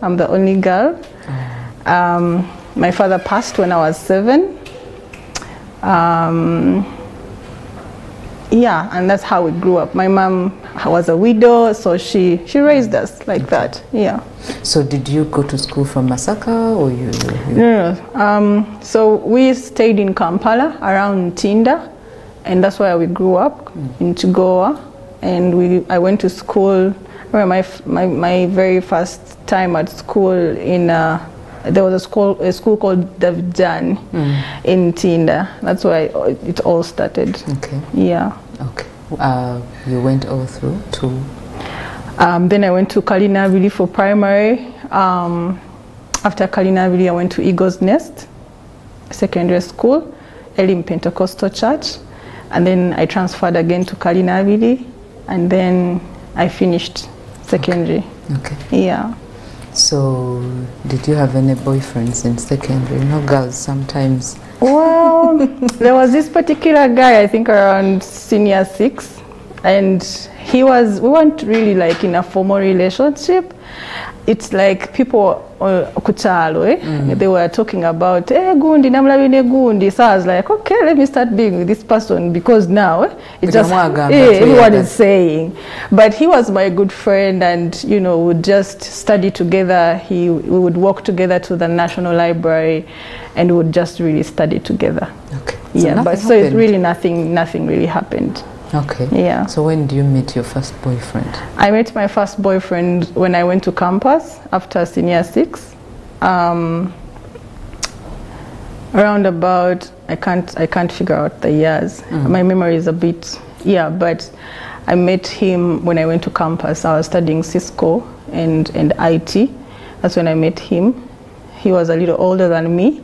I'm the only girl. My father passed when I was 7. Yeah, and that's how we grew up. My mom was a widow, so she raised us like that. Yeah. So did you go to school from Masaka, or you? No. So we stayed in Kampala around Tinda, and that's where we grew up in Chigowa. And I went to school. I remember my very first time at school in there was a school called Davjan in Tinda. That's where it all started. Okay. Yeah. Okay. You went all through to? Then I went to Kalinavili for primary. After Kalinavili, I went to Eagle's Nest Secondary School, Elim Pentecostal Church. And then I transferred again to Kalinavili, and then I finished secondary. Okay. Yeah. So, did you have any boyfriends in secondary? You know, girls sometimes. Well, there was this particular guy, I think around senior 6, and we weren't really like in a formal relationship. It's like people kuchalo, they were talking about gundi namla gundi. So I was like, okay, let me start being with this person, because now it's just everyone is saying. But he was my good friend, and you know, would just study together. We would walk together to the National Library, and we would just really study together. Okay. So yeah, but so it really nothing really happened. Okay. Yeah. So when do you meet your first boyfriend? I met my first boyfriend when I went to campus after senior 6. Around about, I can't figure out the years. My memory is a bit, but I met him when I went to campus. I was studying Cisco and IT. That's when I met him. He was a little older than me.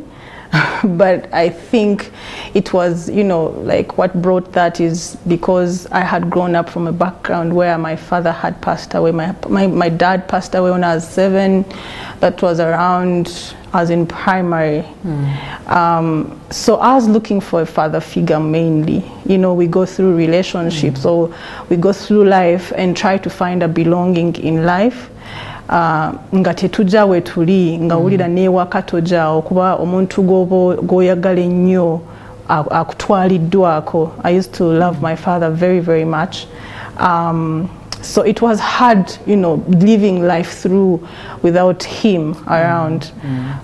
But I think it was, you know, like what brought that is because I had grown up from a background where my father had passed away. My dad passed away when I was 7. That was around, I was in primary. So I was looking for a father figure mainly. You know, we go through relationships, so we go through life and try to find a belonging in life. Nga tetuja we tuli nga ulira newaka toja okuba omuntu goyagala ennyo akutwaliddwako. I used to love my father very, very much. So it was hard, you know, living life through without him around.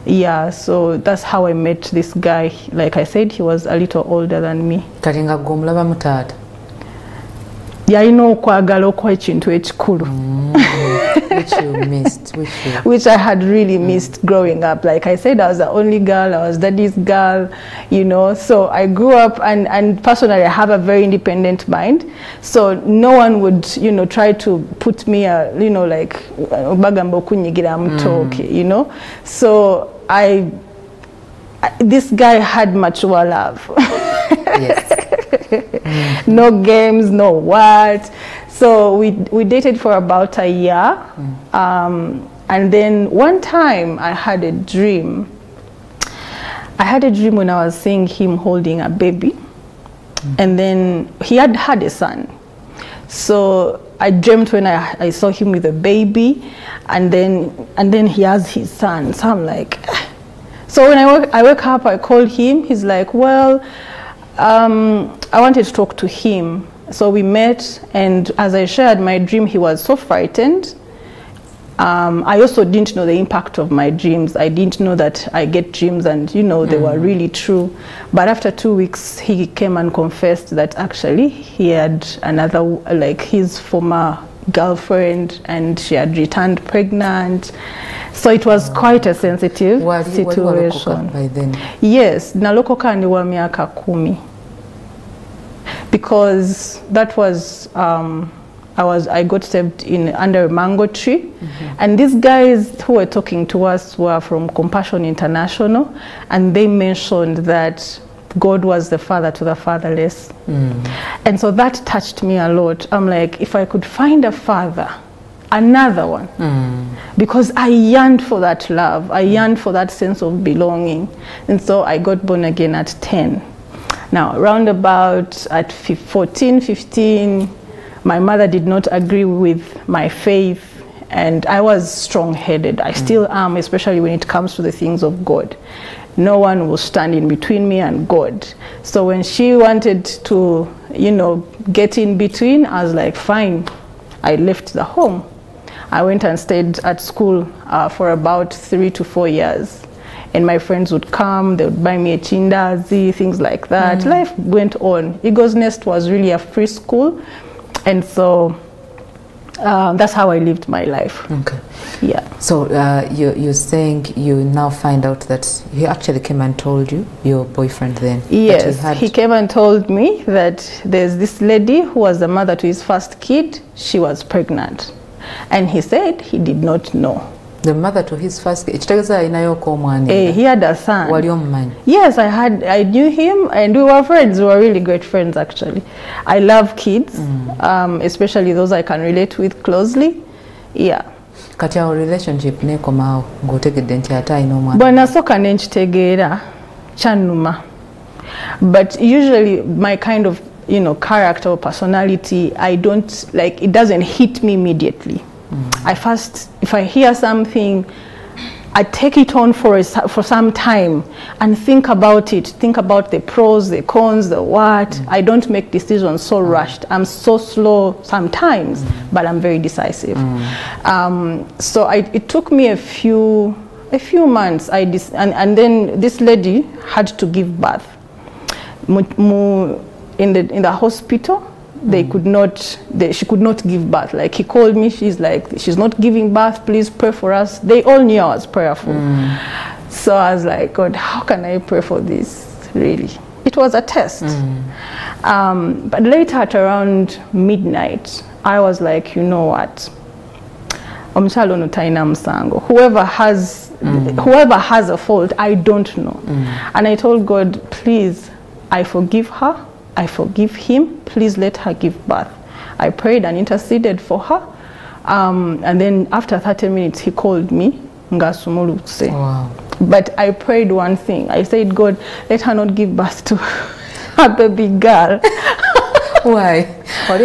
Yeah, so that's how I met this guy. Like I said, he was a little older than me. Kalinga gomulaba mutaata. Yalina okwagala okwa ekintu ekikulu. Which you missed? Which I had really missed growing up. Like I said, I was the only girl, I was daddy's girl, you know. So I grew up, and personally I have a very independent mind. So no one would, you know, try to put me, you know, like, you know. So this guy had mature love. Yes. No games, no what. So we dated for about a year. And then one time I had a dream. I had a dream when I was seeing him holding a baby. And then he had had a son. So I dreamt when I saw him with a baby, and then he has his son. So I'm like, so when I woke up, I called him. He's like, well, I wanted to talk to him. So we met, and as I shared my dream, he was so frightened. I also didn't know the impact of my dreams. I didn't know that I get dreams and, you know, they were really true. But after 2 weeks, he came and confessed that actually he had another, like his former girlfriend, and she had returned pregnant. So it was quite a sensitive situation. By then? Yes, nalokoka ni wa miaka 10. Because that was, I got saved under a mango tree, and these guys who were talking to us were from Compassion International, and they mentioned that God was the father to the fatherless. And so that touched me a lot. I'm like, if I could find a father, another one, because I yearned for that love, I yearned for that sense of belonging. And so I got born again at 10. Now, round about at 14, 15, my mother did not agree with my faith, and I was strong-headed. I still am, especially when it comes to the things of God. No one will stand in between me and God. So when she wanted to, you know, get in between, I was like, fine. I left the home. I went and stayed at school for about 3 to 4 years. And my friends would come, they would buy me a chindazi, things like that. Life went on. Eagle's Nest was really a free school. And so that's how I lived my life. Okay. Yeah. So you're saying you now find out that he actually came and told you, your boyfriend then? Yes, he came and told me that there's this lady who was the mother to his first kid. She was pregnant. And he said he did not know. The mother to his first kid? He had a son. Yes, I knew him, and we were friends. We were really great friends, actually. I love kids, especially those I can relate with closely. Yeah. Kati our relationship ne komao ngotegedde nti ate ayina omwana. Bwana soka nenchitegeera chanuma. But usually my kind of, you know, character or personality, I don't like, it doesn't hit me immediately. I first, if I hear something, I take it on for some time and think about it, think about the pros, the cons, the what. I don't make decisions so rushed. I'm so slow sometimes, but I'm very decisive. So it took me a few months. And then this lady had to give birth. In the hospital, they could not, she could not give birth. Like, he called me, she's like, she's not giving birth, please pray for us. They all knew I was prayerful. So I was like, God, how can I pray for this, really? It was a test. But later at around midnight, I was like, you know what? Whoever has a fault, I don't know. And I told God, please, I forgive her. I forgive him. Please let her give birth. I prayed and interceded for her. And then after 30 minutes, he called me. Wow. But I prayed one thing. I said, God, let her not give birth to a baby girl. Why? So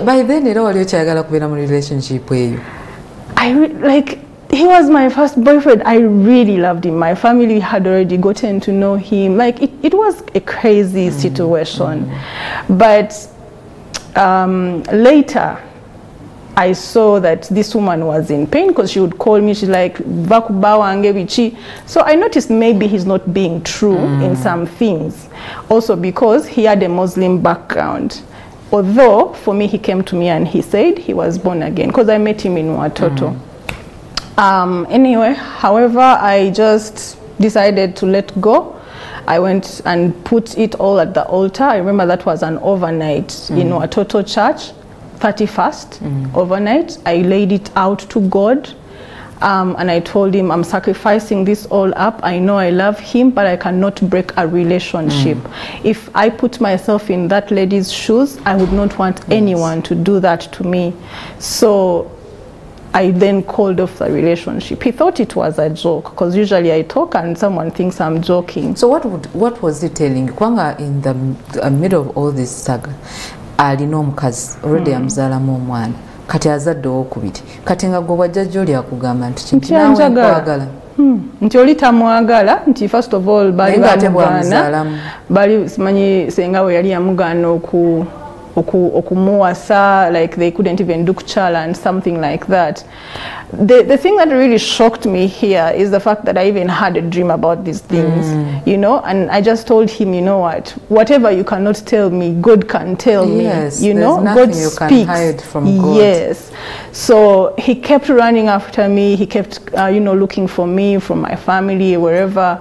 by then, you know, relationship with you? He was my first boyfriend. I really loved him. My family had already gotten to know him. Like, it was a crazy situation. But later, I saw that this woman was in pain because she would call me. She's like, so I noticed maybe he's not being true in some things. Also because he had a Muslim background. Although, for me, he came to me and he said he was born again because I met him in Watoto. Anyway, however, I just decided to let go. I went and put it all at the altar. I remember that was an overnight, you know, a total church, 31st, overnight. I laid it out to God. And I told him, I'm sacrificing this all up. I know I love him, but I cannot break a relationship. If I put myself in that lady's shoes, I would not want anyone to do that to me. So I then called off the relationship. He thought it was a joke, because usually I talk and someone thinks I'm joking. So what was he telling you? Kwanga in the middle of all this saga, alina omukazi already amuzalamu omwana kati azadde owokubiri kati nga gwe wajjajja oli akugamba nti kintu nawe nkwagala nti oli tamwagala nti first of all bali simanyi senga we yali yamugaana okumuwasa, like they couldn't even do kuchala and something like that. The thing that really shocked me here is the fact that I even had a dream about these things, you know, and I just told him, you know what, whatever you cannot tell me, God can tell me, you know, God speaks. Can hide from God. Yes. So he kept running after me, he kept, you know, looking for me from my family, wherever.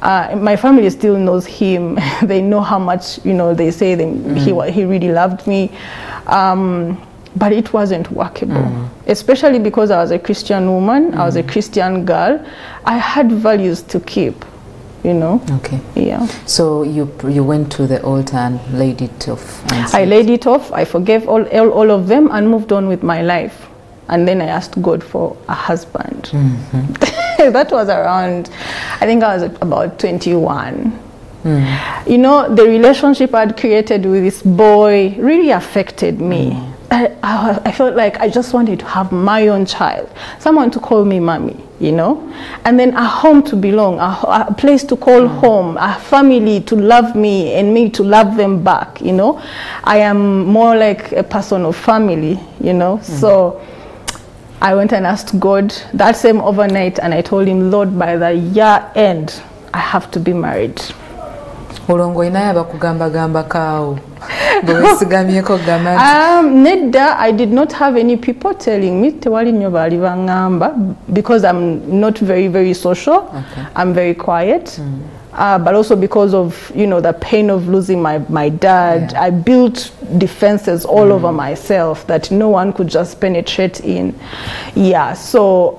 My family still knows him. They know how much, you know, they say he really loved me. But it wasn't workable, especially because I was a Christian woman, I was a Christian girl. I had values to keep, you know. Okay. Yeah. So you went to the altar and laid it off? I laid it off. I forgave all of them and moved on with my life. And then I asked God for a husband. That was around, I think I was about 21. You know, the relationship I'd created with this boy really affected me. I felt like I just wanted to have my own child, someone to call me mommy, you know, and then a home to belong, a place to call home, a family to love me and me to love them back, you know. I am more like a person of family, you know. So I went and asked God that same overnight, and I told him, Lord, by the year end, I have to be married. Nedda, I did not have any people telling me because I'm not very social. I'm very quiet. But also because of, you know, the pain of losing my dad, I built defenses all over myself that no one could just penetrate in. Yeah, so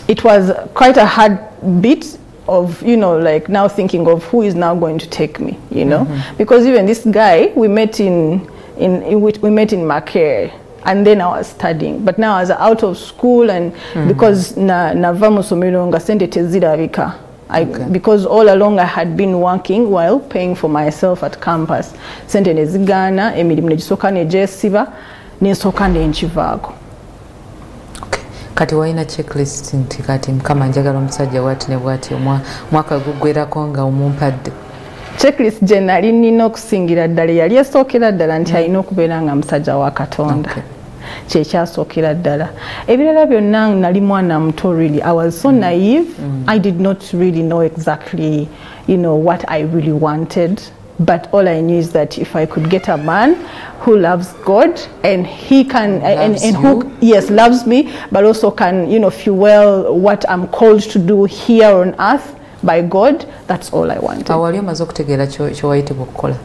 it was quite a hard bit of, you know, like now thinking of who is now going to take me, you know, because even this guy we met in Makere, and then I was studying, but now I was out of school, and because because all along I had been working while paying for myself at campus. Sente nezigana emirimu negisoka nejesiba nensoka nenchivaako. Kati waina checklist nti kati kama njagala omusajja wati ne bwati mwaka gugwerako nga omumpadde. Checklist je nali nina okusingira ddala yali esookera ddala nti alina okubeera nga musajja wa Katonda. Kyekyasookera ddala. Ebirala byonna nali mwana muto really. I was so naive. I did not really know exactly, you know, what I really wanted. But all I knew is that if I could get a man who loves God and he can and who loves me, but also can, you know, fuel what I'm called to do here on earth by God, that's all I wanted. Awali omaze okutegeera ky'owayitibwa okukola?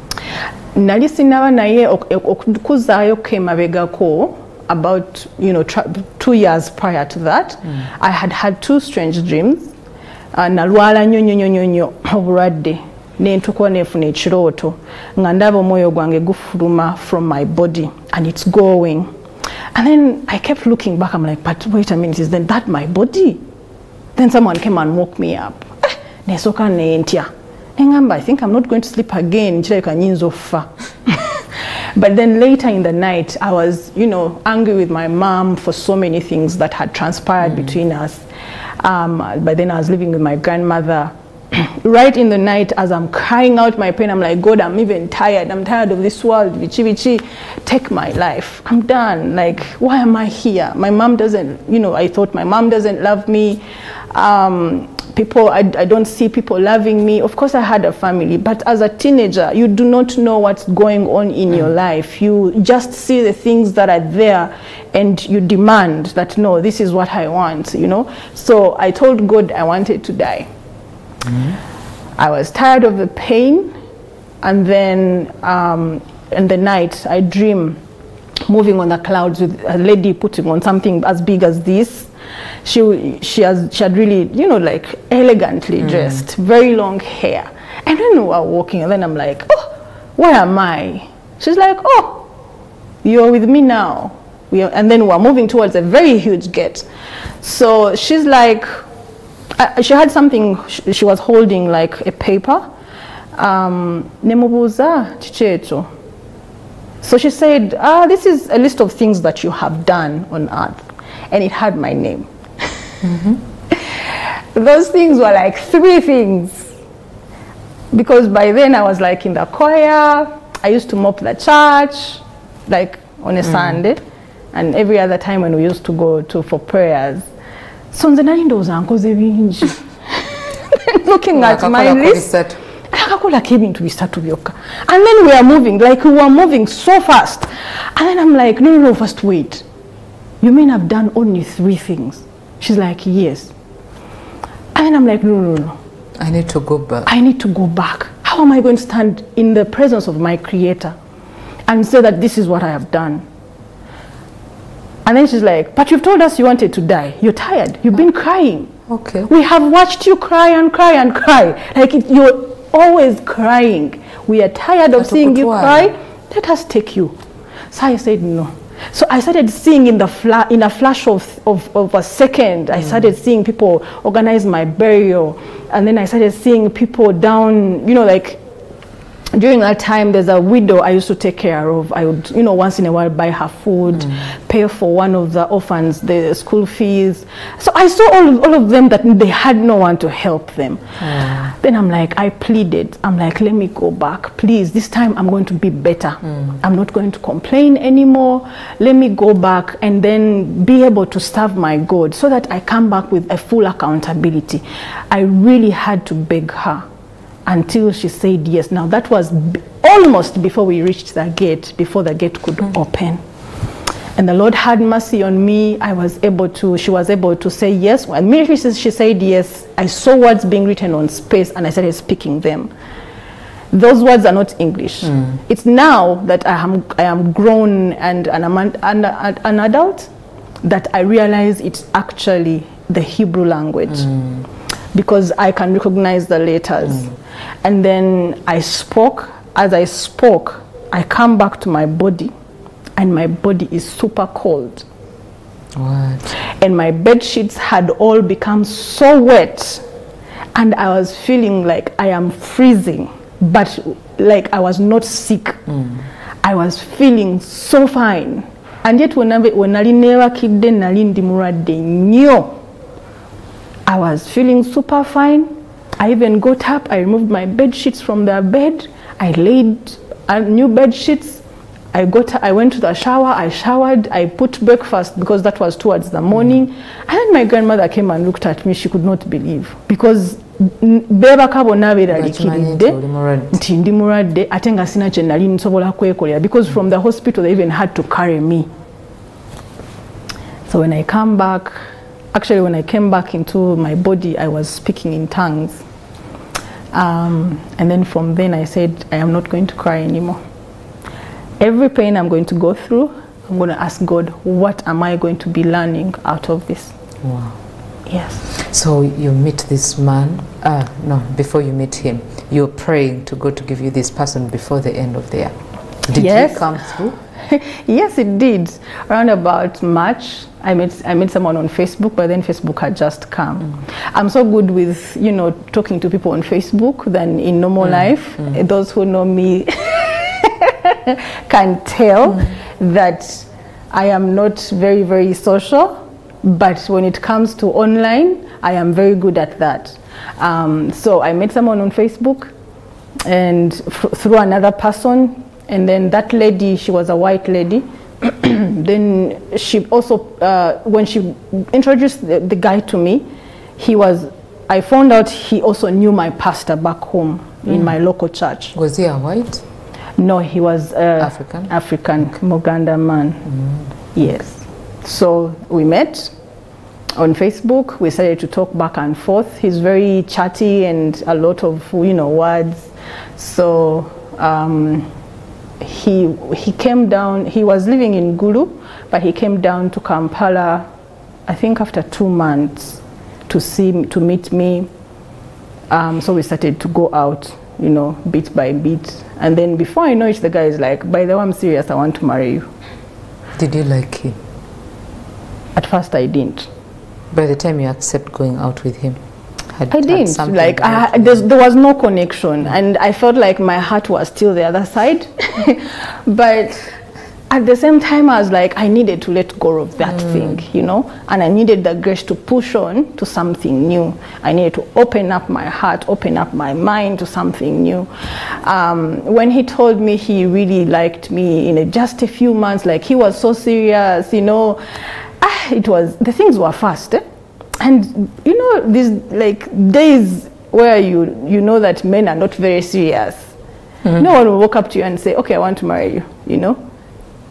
Nali sinaba naye okuzaayo kemabegako about, you know, 2 years prior to that. I had 2 strange dreams. Nalwala nnyo obulwadde. Nentukuwa nefuna ekirooto nga ndaba omwoyo gwange gufuluma from my body and it's going, and then I kept looking back. I'm like, but wait a minute, is then that my body? Then someone came and woke me up. Nesoka nentya engamba, I think I'm not going to sleep again, nkirabika nyinza okufa. But then later in the night I was, you know, angry with my mom for so many things that had transpired between us. But then I was living with my grandmother. Right in the night, as I'm crying out my pain, I'm like, God, I'm even tired. I'm tired of this world. Vichi, take my life. I'm done. Like, why am I here? My mom doesn't, you know, I thought my mom doesn't love me. I don't see people loving me. Of course, I had a family, but as a teenager, you do not know what's going on in your life. You just see the things that are there and you demand that, no, this is what I want, you know. So I told God I wanted to die. I was tired of the pain, and then in the night I dream moving on the clouds with a lady putting on something as big as this. She had really, you know, like elegantly dressed, very long hair, and then we were walking, and then I'm like, oh, where am I? She's like, oh, you're with me now. And then we're moving towards a very huge gate. So she's like, she had something, she was holding like a paper. Nemubuza chicheto. So she said, this is a list of things that you have done on earth. And it had my name. Those things were like 3 things. Because by then I was like in the choir. I used to mop the church, like on a Sunday. And every other time when we used to go for prayers. So looking at my list, and then we are moving, like we were moving so fast. And then I'm like, no, first wait. You mean I've done only 3 things? She's like, yes. And then I'm like, no. I need to go back. I need to go back. How am I going to stand in the presence of my Creator and say that this is what I have done? And then she's like, but you've told us you wanted to die. You're tired. You've been crying. Okay. We have watched you cry and cry and cry. Like you're always crying. We are tired of seeing you cry. Let us take you. So I said no. So I started seeing in a flash of a second, I started seeing people organize my burial. And then I started seeing people down, you know, like during that time, there's a widow I used to take care of. I would, you know, once in a while buy her food, pay for one of the orphans, the school fees. So I saw all of them that they had no one to help them. Then I'm like, I pleaded. I'm like, let me go back, please. This time I'm going to be better. I'm not going to complain anymore. Let me go back and then be able to serve my God so that I come back with a full accountability. I really had to beg her until she said yes. Now that was almost before we reached the gate, before the gate could open. And the Lord had mercy on me. She was able to say yes. When immediately she said yes, I saw words being written on space and I started speaking them. Those words are not English. It's now that I am grown and I'm an adult that I realize it's actually the Hebrew language, because I can recognize the letters. And then I spoke. As I spoke, I come back to my body, and my body is super cold. What? And my bed sheets had all become so wet, and I was feeling like I am freezing, but like I was not sick. I was feeling so fine. And yet when I was feeling super fine. I even got up, I removed my bed sheets from the bed, I laid new bed sheets, I went to the shower, I showered, I put breakfast because that was towards the morning. And then my grandmother came and looked at me. She could not believe, because because from the hospital they even had to carry me. So when I come back, actually when I came back into my body, I was speaking in tongues. And then from then I said, I am not going to cry anymore. Every pain I'm going to go through, I'm going to ask God, what am I going to be learning out of this? Wow. Yes. So you meet this man, no, before you meet him, you're praying to God to give you this person before the end of the year. Did he come through? Yes, it did. Around about March, I met someone on Facebook, but then Facebook had just come. I'm so good with, you know, talking to people on Facebook than in normal life. Those who know me can tell that I am not very, very social, but when it comes to online, I am very good at that. So I met someone on Facebook, and through another person. And then that lady, she was a white lady. Then she also, when she introduced the guy to me, I found out he also knew my pastor back home in my local church. Was he a white? No, he was African? African, Muganda man. Yes. So we met on Facebook. We started to talk back and forth. He's very chatty and a lot of, you know, words. So he came down. He was living in Gulu, but he came down to Kampala, I think after 2 months, to meet me. So we started to go out, you know, bit by bit. And then before I know it, the guy is like, by the way, I'm serious, I want to marry you. Did you like him? At first I didn't. By the time you accept going out with him? I didn't. Like, there was no connection, and I felt like my heart was still the other side. But at the same time, I was like, I needed to let go of that thing, you know, and I needed the grace to push on to something new. I needed to open up my heart, open up my mind to something new. When he told me he really liked me in just a few months, like he was so serious, you know, the things were fast. And you know, these like days where you know that men are not very serious. No one will walk up to you and say, okay, I want to marry you, you know.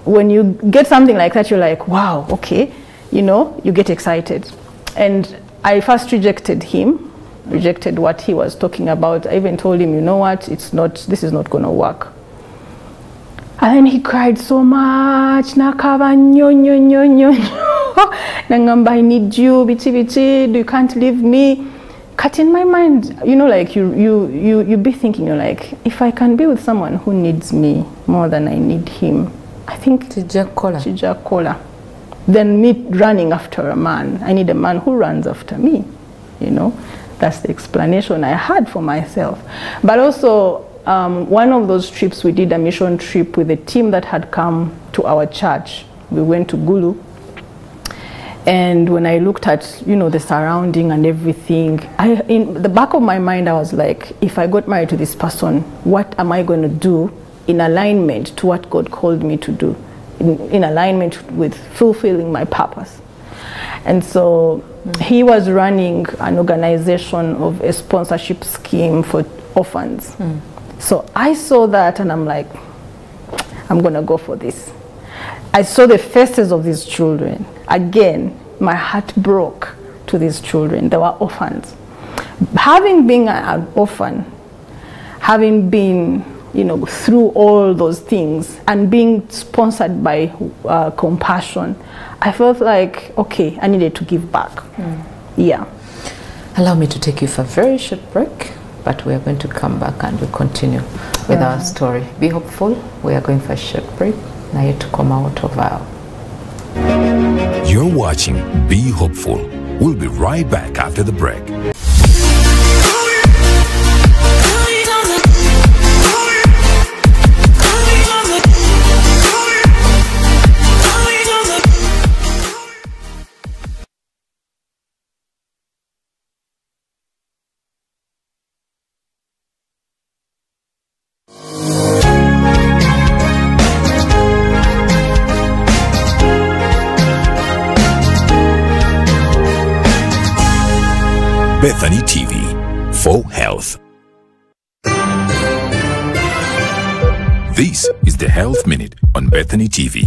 When you get something like that, you're like, wow, okay, you know, you get excited. And I first rejected him, rejected what he was talking about. I even told him, you know what, this is not going to work. And then he cried so much, Nakaba, Nangamba, I need you, bichi, you can't leave me. Cut in my mind, you know, like you be thinking, you're like, if I can be with someone who needs me more than I need him, I think Chijakola. Then me running after a man, I need a man who runs after me, you know. That's the explanation I had for myself. But also, one of those trips, we did a mission trip with a team that had come to our church. We went to Gulu. And when I looked at, you know, the surrounding and everything, in the back of my mind, I was like, if I got married to this person, what am I going to do in alignment to what God called me to do, in alignment with fulfilling my purpose? And so he was running an organization of a sponsorship scheme for orphans. So I saw that and I'm like, I'm going to go for this. I saw the faces of these children. Again, my heart broke to these children. They were orphans. Having been an orphan, having been, you know, through all those things and being sponsored by Compassion, I felt like, okay, I needed to give back. Yeah. Allow me to take you for a very short break, but we are going to come back and we'll continue with our story. Be hopeful. We are going for a short break. Now you to come out of our... You're watching Be Hopeful. We'll be right back after the break. Bethany TV, for health. This is the Health Minute on Bethany TV.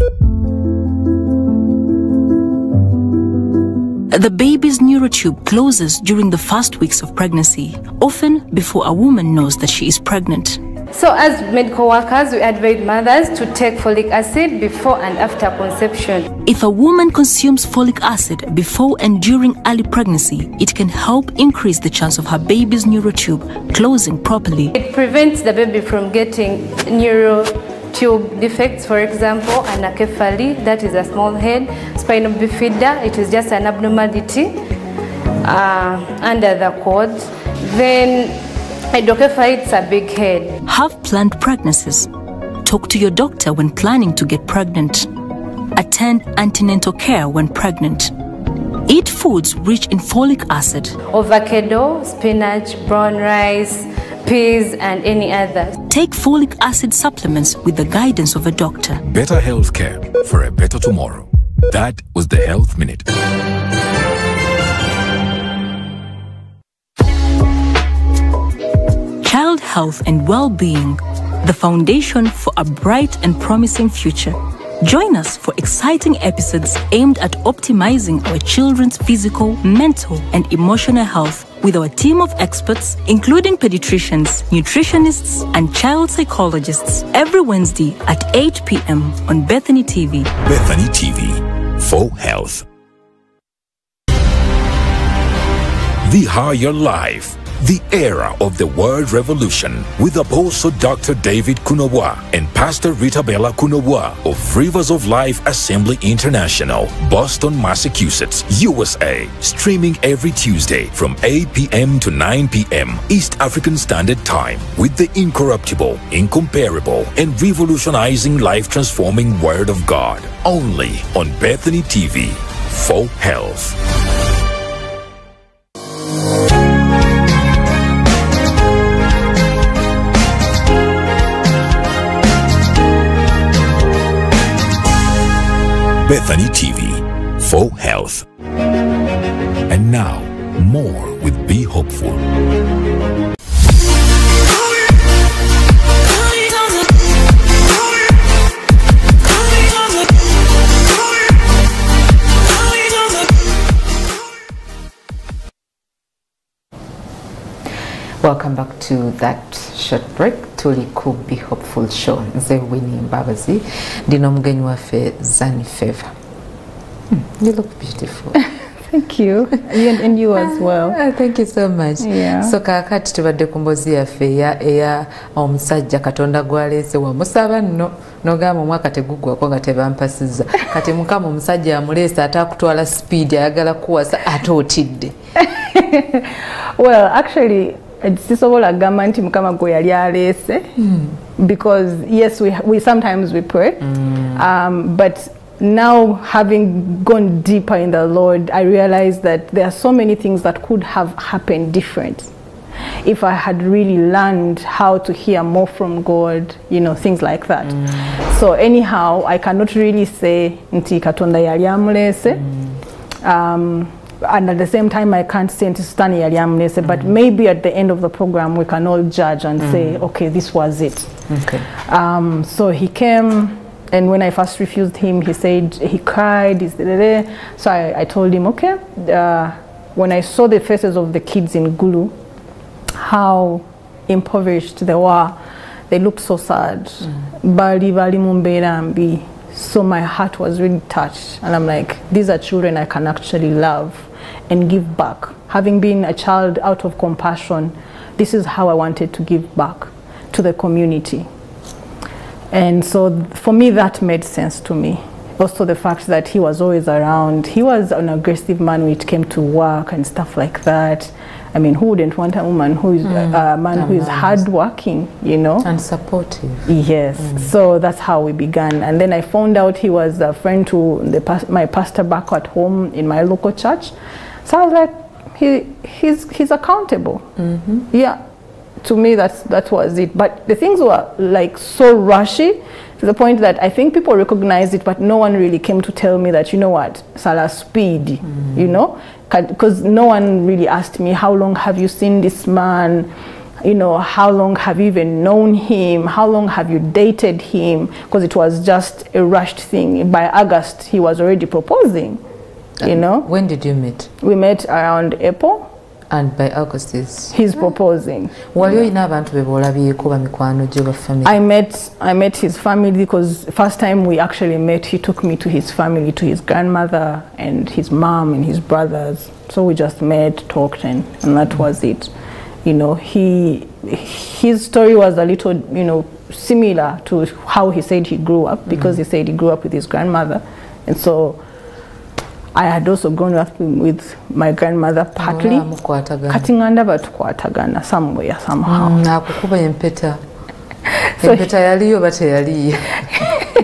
The baby's neurotube closes during the first weeks of pregnancy, often before a woman knows that she is pregnant. So as medical workers, we advise mothers to take folic acid before and after conception. If a woman consumes folic acid before and during early pregnancy, it can help increase the chance of her baby's neurotube closing properly. It prevents the baby from getting neurotube defects, for example, anencephaly, that is a small head, spinal bifida, it is just an abnormality under the cord. Then hydrocephalus, it's a big head. Have planned pregnancies. Talk to your doctor when planning to get pregnant. Attend antenatal care when pregnant. Eat foods rich in folic acid. Avocado, spinach, brown rice, peas, and any others. Take folic acid supplements with the guidance of a doctor. Better health care for a better tomorrow. That was the Health Minute. Child health and well-being, the foundation for a bright and promising future. Join us for exciting episodes aimed at optimizing our children's physical, mental, and emotional health with our team of experts, including pediatricians, nutritionists, and child psychologists, every Wednesday at 8 p.m. on Bethany TV. Bethany TV, for health. The Higher Life. The era of the Word Revolution with Apostle Dr. David Kunawa and Pastor Rita Bella Kunawa of Rivers of Life Assembly International, Boston, Massachusetts, USA. Streaming every Tuesday from 8 p.m. to 9 p.m. East African Standard Time with the incorruptible, incomparable, and revolutionizing life-transforming Word of God. Only on Bethany TV, for health. Bethany TV, for health. And now, more with Be Hopeful. Welcome back to that short break. Tuli ku Be Hopeful show. Nze Winnie Mbabazi. Dino mgenyi wafe Zani Favor. You look beautiful. Thank you. And you as well. Thank you so much. Yeah. So kakati tubadde kumbozi yaffe eya omusajja Katonda gwalese wa musaba nno nogamba omwaka tegugwako nga tebampasiza kati mukama omusajja amulesa atakutwala speed ayagala kuwasa ate otidde. Well, actually, sisobola gamba nti mukama gwe yali aleese because yes we sometimes we pray but now having gone deeper in the Lord, I realized that there are so many things that could have happened different if I had really learned how to hear more from God, you know, things like that. So anyhow, I cannot really say nti katonda yali amulese, and at the same time I can't say nti Sitani yali amulese, but maybe at the end of the program we can all judge and say, okay, this was it. Okay. So he came, and when I first refused him, he said, he cried, so I told him, okay. When I saw the faces of the kids in Gulu, how impoverished they were, they looked so sad. So my heart was really touched, and I'm like, these are children I can actually love and give back. Having been a child out of compassion, this is how I wanted to give back to the community. And so for me that made sense to me. Also the fact that he was always around. He was an aggressive man when it came to work and stuff like that. I mean, who wouldn't want a woman who is a man who is hardworking, you know? And supportive. Yes. So that's how we began. And then I found out he was a friend to my pastor back at home in my local church. So I was like, he's accountable. Yeah. To me, that was it. But the things were like so rushy to the point that I think people recognized it, but no one really came to tell me that, you know what, Salah, speed, you know? Because no one really asked me, how long have you seen this man? You know, how long have you even known him? How long have you dated him? Because it was just a rushed thing. By August, he was already proposing, you know? When did you meet? We met around April. And by August he's proposing. I met his family, because first time we actually met, he took me to his family, to his grandmother and his mom and his brothers. So we just met, talked, and that was it. You know, his story was a little, you know, similar to how he said he grew up, because he said he grew up with his grandmother, and so I had also grown up with my grandmother partly. Katinganda batukwatagana somewhere, somehow. So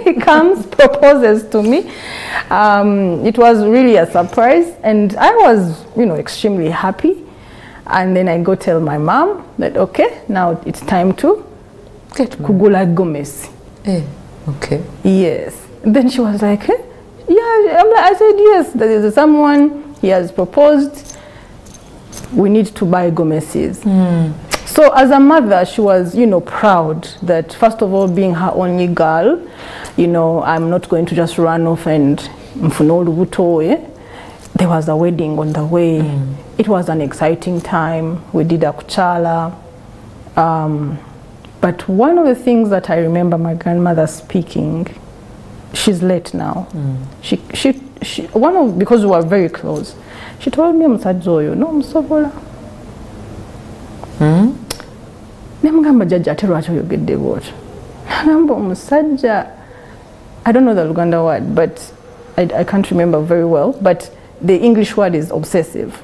he comes, proposes to me. It was really a surprise, and I was, you know, extremely happy. And then I go tell my mom that, okay, now it's time to kugula gomesi. Okay. Yes. Then she was like, hey? Yeah, I said, yes, there is someone, he has proposed, we need to buy gomeses. So as a mother, she was, you know, proud that, first of all, being her only girl, you know, I'm not going to just run off and there was a wedding on the way. It was an exciting time. We did a kuchala. But one of the things that I remember my grandmother speaking, she's late now. Because we were very close, she told me, Msajoyo, no msobola. Nemgamba jaja aterwacho yogedde bwotyo. Nagamba omusajja, I don't know the Luganda word, but I can't remember very well, but the English word is obsessive.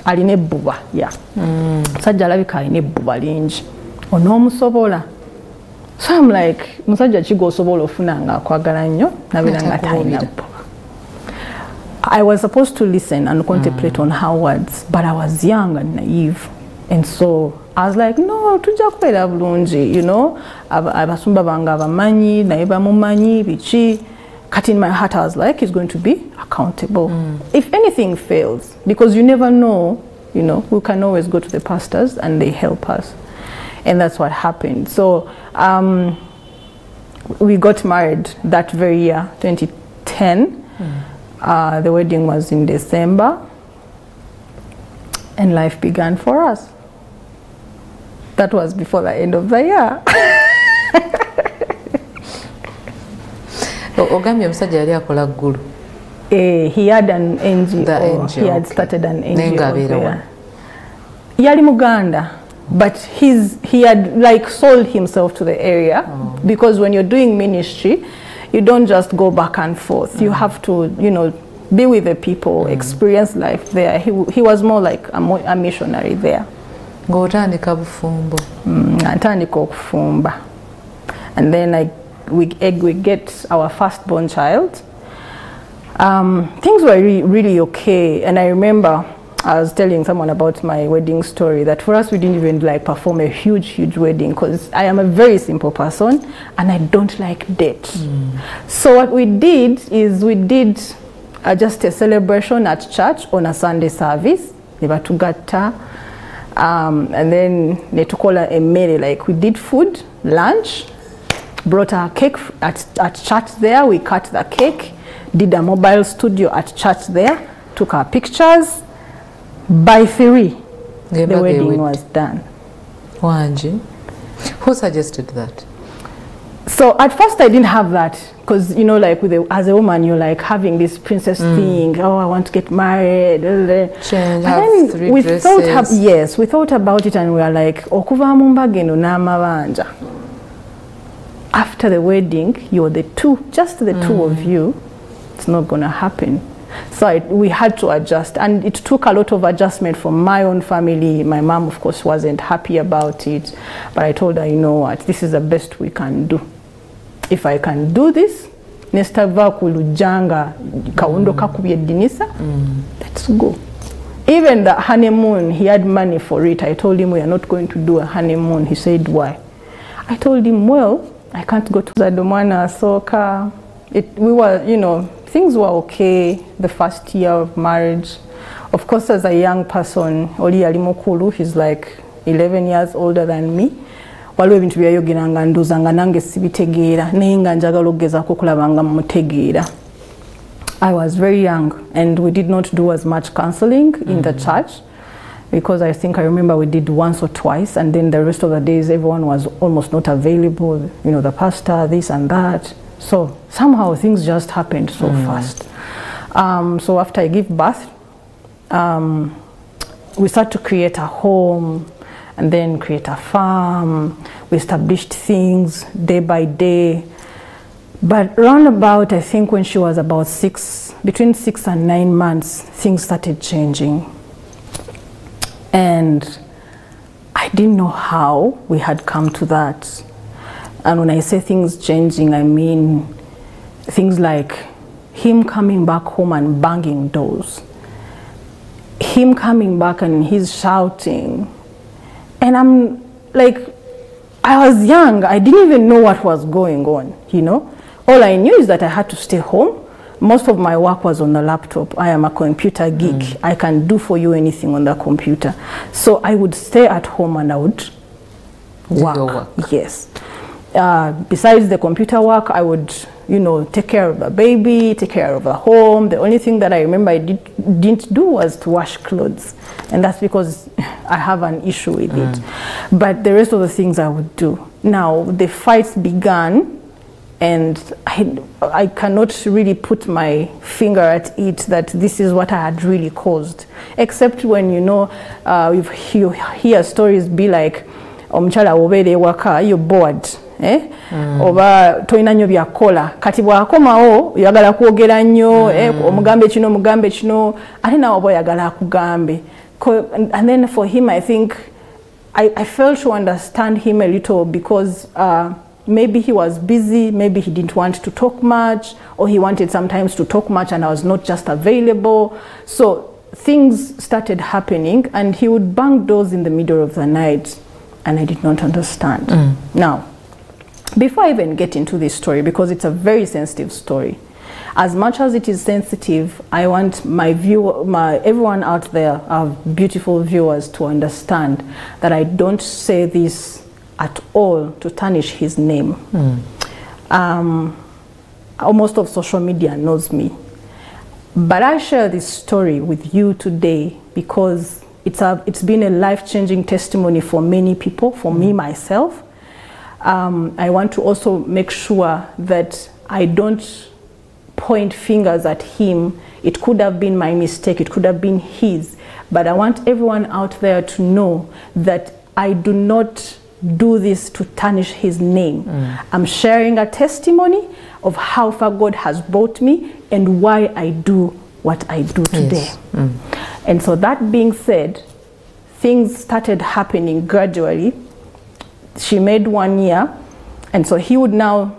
Aline ebbuba, yeah. Musajja alabika alina ebbuba lingi. Onoomusobola. So I'm like, musajja kigo osobola ofuna nga akwagala nnyo nabeera nga talina bbuba. I was supposed to listen and contemplate on her words, but I was young and naive. And so I was like, no, tujja kubeera bulungi, you know. Abasumba bange abamanyi, naye bamumanyi, biki. Cut in my heart, I was like, he's going to be accountable. If anything fails, because you never know, you know, we can always go to the pastors and they help us. And that's what happened. So we got married that very year, 2010. The wedding was in December. And life began for us. That was before the end of the year. He had an NGO. He had started an NGO. Yali Muganda, but he had like sold himself to the area, because when you're doing ministry, you don't just go back and forth. You have to, you know, be with the people, experience life there. He was more like a missionary there. Ng'otandika bufumbo. Natandika okufumba. And then we get our firstborn child. Things were really okay, and I remember I was telling someone about my wedding story that for us we didn't even like perform a huge wedding because I am a very simple person and I don't like dates. So what we did is we did just a celebration at church on a Sunday service. And then they took all a meal, like we did food, lunch, brought our cake at church there. We cut the cake, did a mobile studio at church there, took our pictures. By 3, the wedding was done. Wanji, who suggested that? So at first I didn't have that because, you know, like as a woman, you're like having this princess thing. Oh, I want to get married. Change, have 3 dresses. We thought about it and we were like, okuva mumbageno n'amabanja. After the wedding, you're the two, just the two of you. It's not going to happen. So we had to adjust, and it took a lot of adjustment from my own family. My mom, of course, wasn't happy about it, but I told her, you know what, this is the best we can do. If I can do this, let's go. Even the honeymoon, he had money for it. I told him we are not going to do a honeymoon. He said, why? I told him, well, I can't go to Zadomana, Soka. We were, you know, things were okay the first year of marriage. Of course, as a young person, Oli Alimokulu, he's like 11 years older than me. Waliwo ebintu byayogeranga ndozanga nange sibitegeera naye nga njagala okugezaako okulabanga mutegeera. I was very young and we did not do as much counseling in the church because I think I remember we did once or twice, and then the rest of the days everyone was almost not available, you know, the pastor, this and that. So somehow things just happened so fast. So after I give birth, we start to create a home and then create a farm. We established things day by day. But round about, I think when she was about between 6 and 9 months, things started changing. And I didn't know how we had come to that. And when I say things changing, I mean things like him coming back home and banging doors. Him coming back and he's shouting. And I'm like, I was young. I didn't even know what was going on, you know. All I knew is that I had to stay home. Most of my work was on the laptop. I am a computer geek. I can do for you anything on the computer. So I would stay at home and I would work. Yes. Besides the computer work, I would, you know, take care of the baby, take care of the home. The only thing that I remember I didn't do was to wash clothes. And that's because I have an issue with it. But the rest of the things I would do. Now, the fights began, and I cannot really put my finger at it that this is what I had really caused. Except when, you know, you hear stories be like, omukyala obere waka, you're bored. Oba toyina nnyo byakola kati bwakomawo oyagala kwogera nnyo omugambe kino ate nawe oba oyagala akugambe. And then for him, I think I failed to understand him a little because maybe he was busy, maybe he didn't want to talk much, or he wanted sometimes to talk much and I was not just available. So things started happening and he would bang doors in the middle of the night and I did not understand. Now, before I even get into this story, because it's a very sensitive story, as much as it is sensitive, I want everyone out there, our beautiful viewers, to understand that I don't say this at all to tarnish his name. Most of social media knows me. But I share this story with you today because it's been a life-changing testimony for many people, for me myself. I want to also make sure that I don't point fingers at him. It could have been my mistake, it could have been his, but I want everyone out there to know that I do not do this to tarnish his name. I'm sharing a testimony of how far God has brought me and why I do what I do today. And so that being said, things started happening gradually. She made 1 year, and so he would now,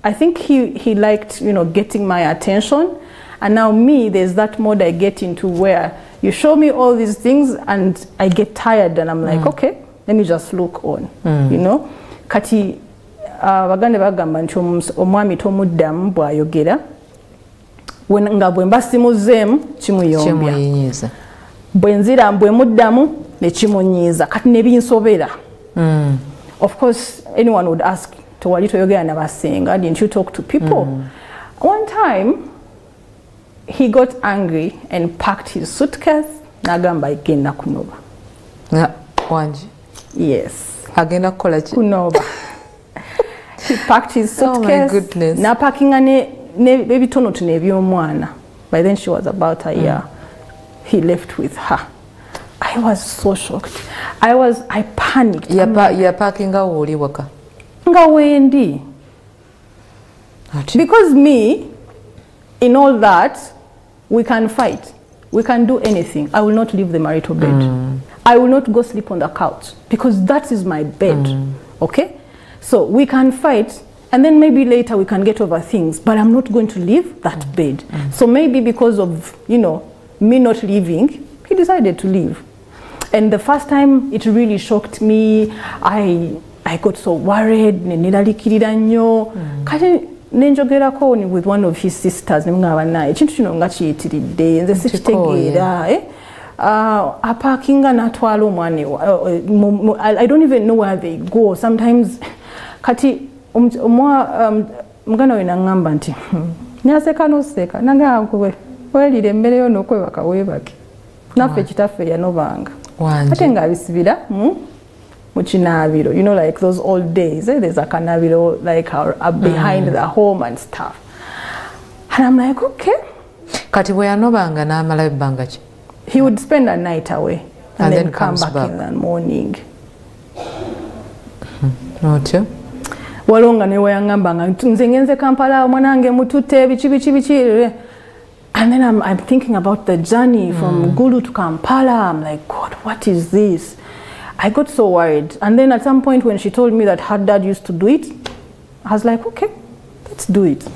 I think he liked, you know, getting my attention. And now me, there's that mode I get into where you show me all these things and I get tired and I'm like, okay, let me just look on, you know. Kati bagande bagamba nti omwami tomuddamu bw'ayogera nga bwe mba simuzeemu kimuyombya bwe nzira bwe muddamu ne kimunyiiza kati ne binsobera. Of course anyone would ask, tewali toyogera n'abasenga, didn't you talk to people? One time he got angry and packed his suitcase n'agamba agenda kunoba. Wanji? Yes. Agenda kukola ki? Kunoba. He packed his suitcase. Oh my goodness. Na packinga nebitono tune eby'omwana. By then she was about a year. He left with her. I was so shocked. I panicked. Ya packinga woli waka. Nga wendi. Because me, in all that, we can fight. We can do anything. I will not leave the marital bed. I will not go sleep on the couch because that is my bed. Okay? So we can fight and then maybe later we can get over things, but I'm not going to leave that bed. So maybe because of, you know, me not leaving, he decided to leave. And the first time it really shocked me. I got so worried. Nenjogerako with one of his sisters nemungaba naye ekintu kino nga kiyitiridde nze sikitegeera aparkinga natwala omwana I don't even know where they go sometimes. Kati mugana we nangamba nti nyaseka noseka nangamba welire emmere yo nokwebaka weebake naffe kitaffe yanobanga ate nga abisibira Muchinabiro, you know, like those old days. There's a canabiro like behind the home and stuff. And I'm like, okay. Kati bwe yanobanga n'amala ebbanga ki? He would spend a night away and then come back in the morning. Otyo? Walonga ne weyangambanga nze ngenze Kampala mwanange mutute bichi. And then I'm thinking about the journey from Gulu to Kampala. I'm like, God, what is this? I got so worried. And then at some point when she told me that her dad used to do it, I was like, okay, let's do it.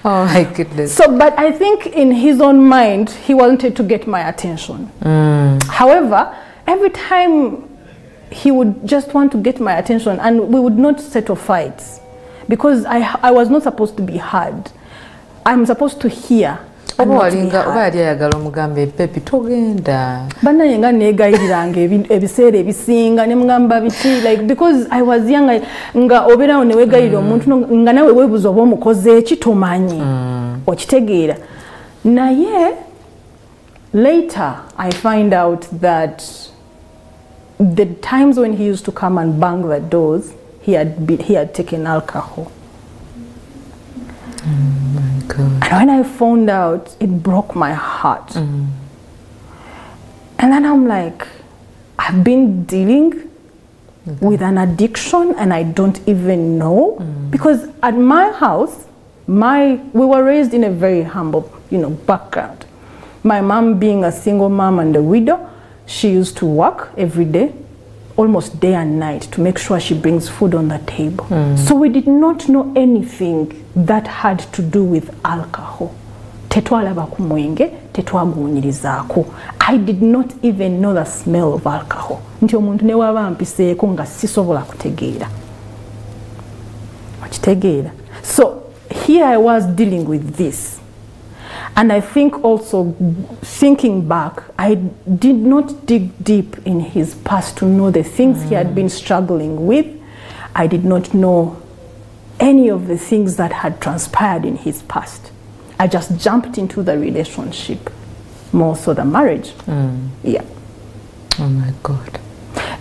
Oh my goodness. So, but I think in his own mind, he wanted to get my attention. However, every time he would just want to get my attention and we would not settle fights because I was not supposed to be heard. I'm supposed to hear. Ayagala omugambe pepi togenda. Bana yenga negayiranga ebiseera ebisinga ne mugamba biti like because I was young nga obera one wegayira omuntu nga nawe webuzo obo mukoze eki tomanyi. Okitegeera. Naye later I find out that the times when he used to come and bang the doors, he had taken alcohol. And when I found out, it broke my heart. And then I'm like, I've been dealing with an addiction and I don't even know. Because at my house, we were raised in a very humble, you know, background. My mom being a single mom and a widow, she used to work every day, almost day and night, to make sure she brings food on the table. So we did not know anything that had to do with alcohol. Tetwalaba ku mwenge, tetwagunyirizaako. I did not even know the smell of alcohol. Nti omuntu ne waba mpiseeko nga sisobola kutegeera. Okitegeera. So here I was dealing with this. And I think also, thinking back, I did not dig deep in his past to know the things he had been struggling with. I did not know any of the things that had transpired in his past. I just jumped into the relationship, more so the marriage. Yeah. Oh my God.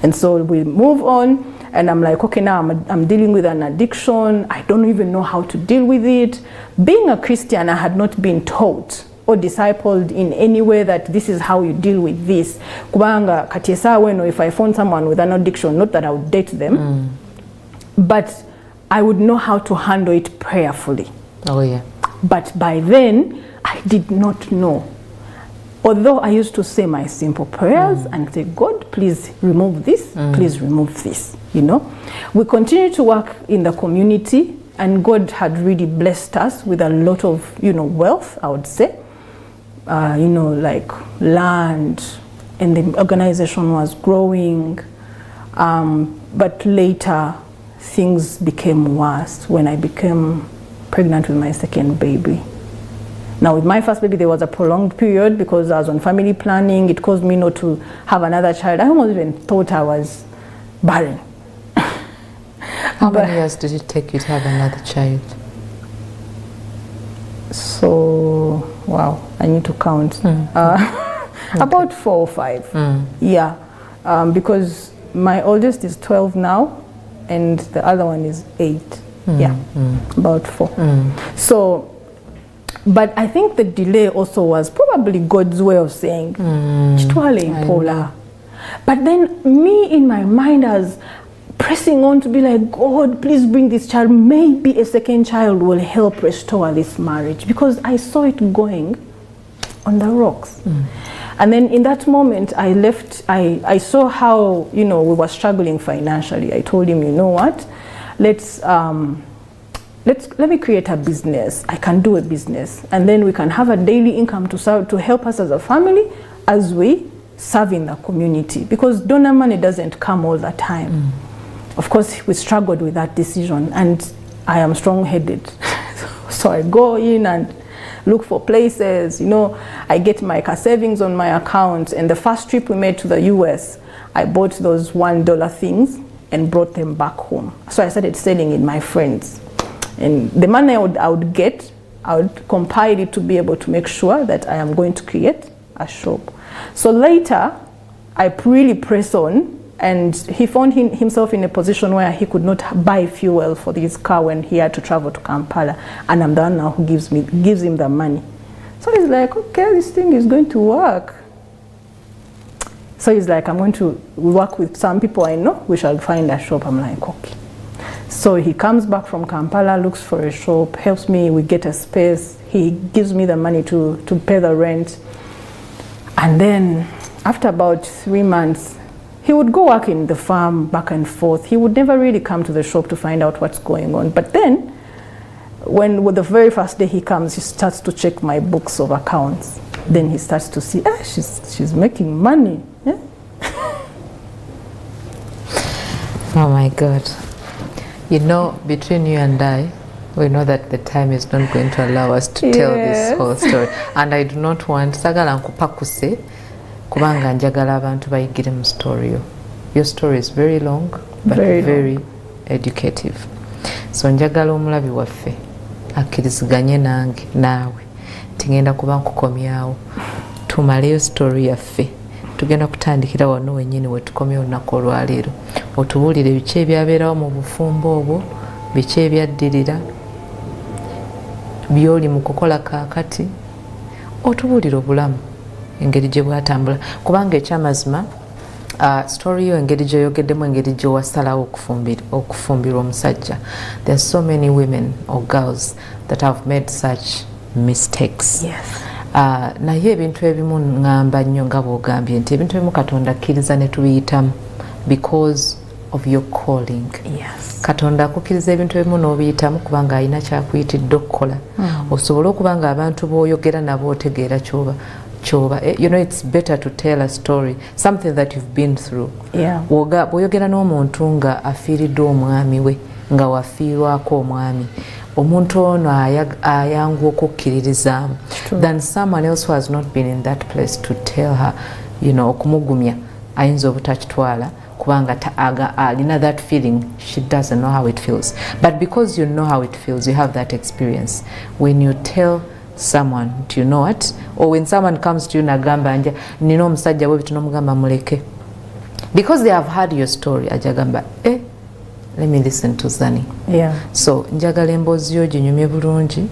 And so we move on. And I'm like, okay, now I'm dealing with an addiction. I don't even know how to deal with it. Being a Christian, I had not been taught or discipled in any way that this is how you deal with this. Kubanga katiesa weno, if I found someone with an addiction, not that I would date them, but I would know how to handle it prayerfully. Oh yeah. But by then, I did not know. Although I used to say my simple prayers and say, God, please remove this, please remove this, you know. We continued to work in the community, and God had really blessed us with a lot of, you know, wealth, I would say. You know, like land, and the organization was growing. But later, things became worse when I became pregnant with my second baby. Now, with my first baby, there was a prolonged period because I was on family planning. It caused me not to have another child. I almost even thought I was barren. How many years did it take you to have another child? So, wow, I need to count. About 4 or 5. Yeah, because my oldest is 12 now, and the other one is 8. Yeah, about 4. So, but I think the delay also was probably God's way of saying, Chitwale Impola. But then me in my mind, I was pressing on to be like, God, please bring this child. Maybe a second child will help restore this marriage, because I saw it going on the rocks. And then in that moment, I left. I saw how, you know, we were struggling financially. I told him, you know what, let me create a business. I can do a business, and then we can have a daily income to help us as a family as we serve in the community, because donor money doesn't come all the time. Of course, we struggled with that decision, and I am strong-headed. So I go in and look for places, you know. I get my savings on my account, and the first trip we made to the US, I bought those $1 things and brought them back home. So I started selling it my friends. And the money I would get, I would compile it to be able to make sure that I am going to create a shop. So later, I really pressed on, and he found himself in a position where he could not buy fuel for his car when he had to travel to Kampala, and I'm the one now who gives him the money. So he's like, okay, this thing is going to work. So he's like, I'm going to work with some people I know, we shall find a shop. I'm like, okay. So he comes back from Kampala, looks for a shop, helps me, we get a space, he gives me the money to pay the rent. And then after about 3 months, he would go work in the farm back and forth. He would never really come to the shop to find out what's going on. But then, with the very first day he comes, he starts to check my books of accounts. Then he starts to see, she's making money. Yeah? Oh my God. You know, between you and I, we know that the time is not going to allow us to tell this whole story. And I do not want, sagala nkupakuse, kubanga njagala abantu bayigire mu story yo. Your story is very long, but very educative. So njagala omulabi waffe akkiriziganye nange naawe tingenda kuba nkukomyawo, tumaleyo story yaffe. Tugenda kutandikira wano wennyini we tukomya olunaku olwaleero, otubuulire biki ebyabeerawo mu bufumbo obwo, biki ebyaddirira, byoli mu kukola kaakati, otubuulire obulamu engeri gye bwatambula. Kubanga ekyamazima story yo engeri gyoyogeddemu, engeri gye wasalawo okufumbirwa omusajja. There are so many women or girls that have made such mistakes. Yes. Naye ebintu ebimu ngamba nnyo nga bw'ogambye nti ebintu ebimu Katonda akkiriza ne tubiyitamu because of your calling. Yes. Katonda akukkiriza ebintu ebimu n'obiyitamu kubanga alina kyakuyitidde okukola. Osobole okuba nga abantu b'oyogera nabo otegeera ky'oba. You know, it's better to tell a story, something that you've been through. Yeah. Bw'oyogera n'omuntu nga afiiridde omwami we, nga wafiirwako omwami, omuntu ono ayangu okukkiririzaamu than someone else who has not been in that place to tell her, you know, okumugumya ayinza obutakitwala kubanga alina that feeling, she doesn't know how it feels. But because you know how it feels, you have that experience. When you tell someone, do you know what? Or when someone comes to you nagamba anja nina omusajja we bitunamugamba muleke, because they have heard your story, ajagamba let me listen to Zani. Yeah. So njagala emboozi yo ginyumye bulungi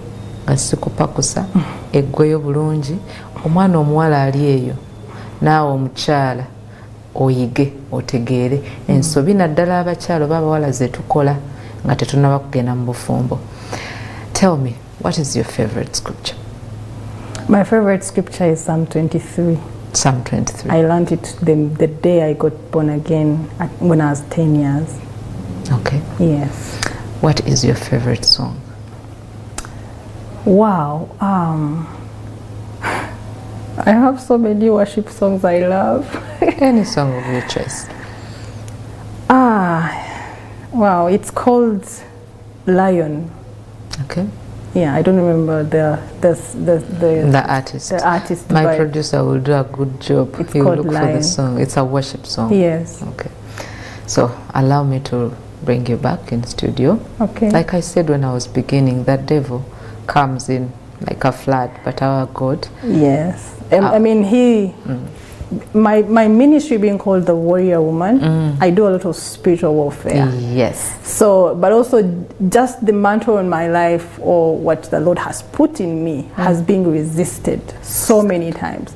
nga sikupakusa, eggweyo bulungi, omwana omuwala ali eyo naawe omukyala oyige otegeere ensobi naddala abakyalo babawala ze tukola nga tetunaba kugenda mu bufumbo. Tell me, What is your favorite scripture? My favorite scripture is Psalm 23. Psalm 23. I learned it the day I got born again when I was 10 years. Okay. Yes. What is your favorite song? Wow. I have so many worship songs I love. Any song of your choice. Wow, it's called Lion. Okay. Yeah, I don't remember the artist. The artist. My producer will do a good job. It's He will called look Lion. for the song. It's a worship song. Yes. Okay. So allow me to bring you back in studio. Okay. Like I said when I was beginning, that devil comes in like a flood, but our God. Yes. I mean, my ministry being called the Warrior Woman, I do a lot of spiritual warfare. Yes. So, but also just the mantle in my life, or what the Lord has put in me, has been resisted so many times.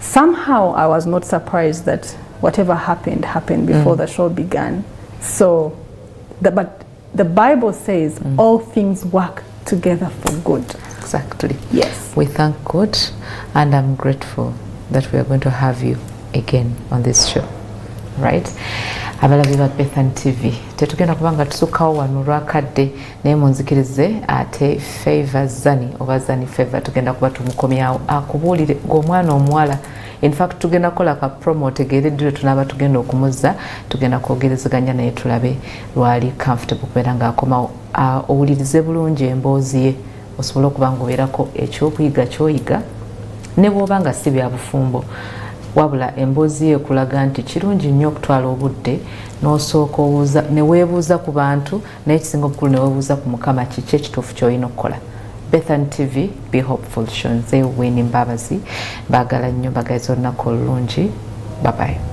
Somehow I was not surprised that whatever happened before the show began. So, but the Bible says all things work together for good. Exactly. Yes. We thank God, and I'm grateful that we are going to have you again on this show. Right? Abalabi ba Bethany TV. Tetugenda kubanga tusukawo wano lwakadde naye munzikirize ate Favor Zani oba Zani Favor tugenda kuba tumukomyawo akubuulire ng'omwana omuwala. In fact tugenda kola ka promo tegereddire tunaba tugenda okumuzza tugenda kwogerezeganya naye tulabe lwali comfortable kubeera ng'akomawo owulirize bulungi emboozi ye osobola okuba ng'obeerako ekyokuyiga ky'oyiga ne bw'oba nga si bya bufumbo wabula emboozi ye ekulaga nti kirungi nnyo okutwala obudde n'osooka obuuza ne weebuuza ku bantu naye ekisinga obukulu ne weebuuza ku Mukama kiki ekituufu ky'olina okukola. Bethany TV, be hopeful. Shonze Winnie Mbabazi baagala nnyo bagayiza olunaku olulungi. Bye bye.